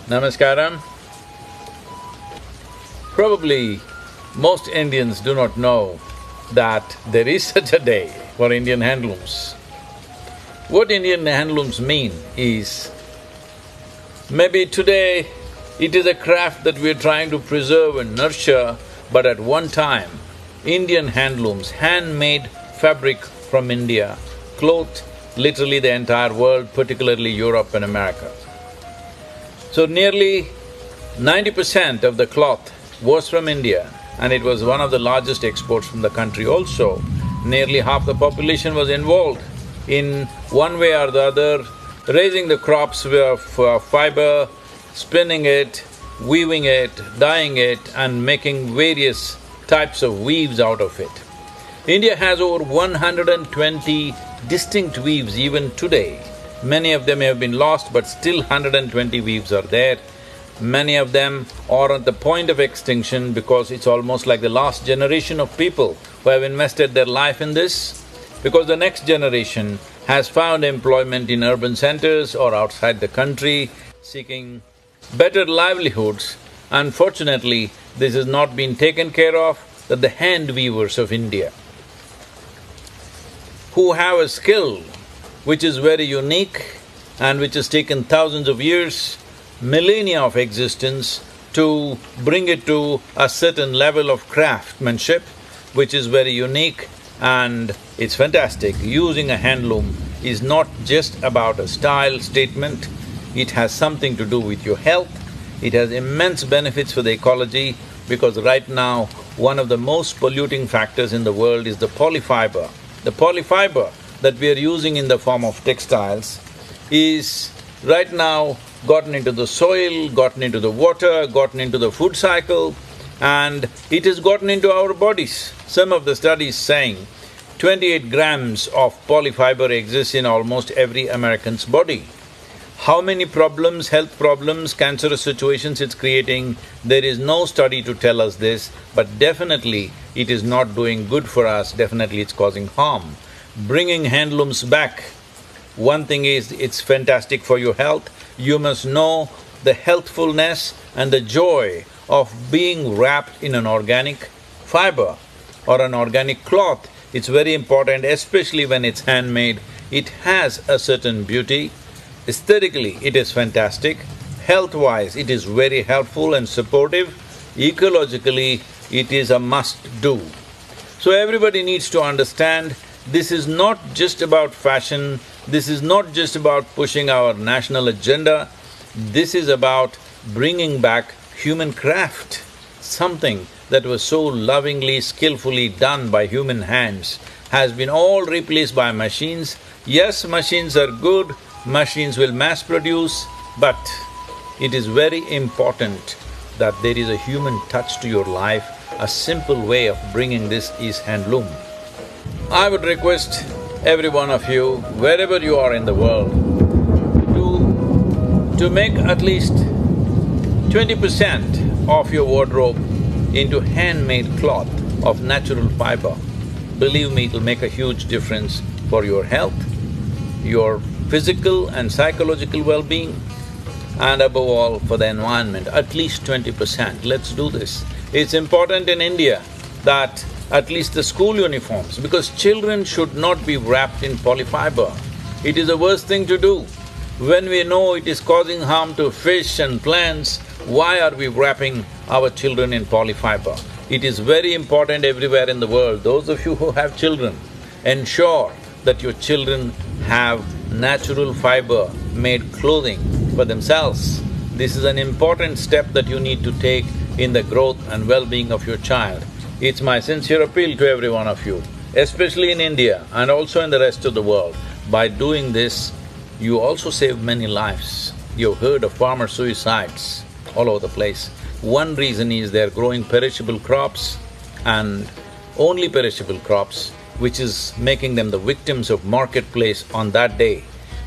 Namaskaram. Probably most Indians do not know that there is such a day for Indian handlooms. What Indian handlooms mean is, maybe today it is a craft that we are trying to preserve and nurture, but at one time, Indian handlooms, handmade fabric from India, clothed literally the entire world, particularly Europe and America. So nearly 90% of the cloth was from India, and it was one of the largest exports from the country also. Nearly half the population was involved in one way or the other, raising the crops of fiber, spinning it, weaving it, dyeing it, and making various types of weaves out of it. India has over 120 distinct weaves even today. Many of them have been lost, but still 120 weaves are there. Many of them are at the point of extinction because it's almost like the last generation of people who have invested their life in this, because the next generation has found employment in urban centers or outside the country, seeking better livelihoods. Unfortunately, this has not been taken care of, that the hand weavers of India, who have a skill which is very unique and which has taken thousands of years, millennia of existence, to bring it to a certain level of craftsmanship, which is very unique and it's fantastic. Using a handloom is not just about a style statement, it has something to do with your health, it has immense benefits for the ecology, because right now, one of the most polluting factors in the world is the polyfiber. The polyfiber that we are using in the form of textiles is right now gotten into the soil, gotten into the water, gotten into the food cycle, and it has gotten into our bodies. Some of the studies saying 28 grams of polyfiber exists in almost every American's body. How many problems, health problems, cancerous situations it's creating, there is no study to tell us this, but definitely it is not doing good for us, definitely it's causing harm. Bringing handlooms back, one thing is, it's fantastic for your health. You must know the healthfulness and the joy of being wrapped in an organic fiber or an organic cloth. It's very important, especially when it's handmade. It has a certain beauty. Aesthetically, it is fantastic. Health-wise, it is very helpful and supportive. Ecologically, it is a must-do. So everybody needs to understand, this is not just about fashion, this is not just about pushing our national agenda, this is about bringing back human craft, something that was so lovingly, skillfully done by human hands, has been all replaced by machines. Yes, machines are good, machines will mass produce, but it is very important that there is a human touch to your life. A simple way of bringing this is handloom. I would request every one of you, wherever you are in the world, to make at least 20% of your wardrobe into handmade cloth of natural fiber. Believe me, it'll make a huge difference for your health, your physical and psychological well-being, and above all, for the environment, at least 20%. Let's do this. It's important in India that at least the school uniforms, because children should not be wrapped in polyfiber. It is the worst thing to do. When we know it is causing harm to fish and plants, why are we wrapping our children in polyfiber? It is very important everywhere in the world. Those of you who have children, ensure that your children have natural fiber made clothing for themselves. This is an important step that you need to take in the growth and well-being of your child. It's my sincere appeal to every one of you, especially in India and also in the rest of the world. By doing this, you also save many lives. You've heard of farmer suicides all over the place. One reason is they're growing perishable crops, and only perishable crops, which is making them the victims of marketplace on that day.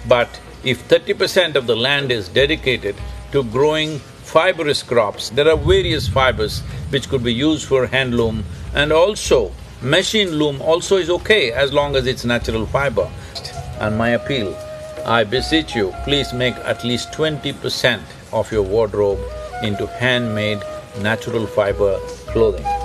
But if 30% of the land is dedicated to growing fibrous crops, there are various fibers which could be used for handloom, and also machine loom also is okay as long as it's natural fiber. And my appeal, I beseech you, please make at least 20% of your wardrobe into handmade natural fiber clothing.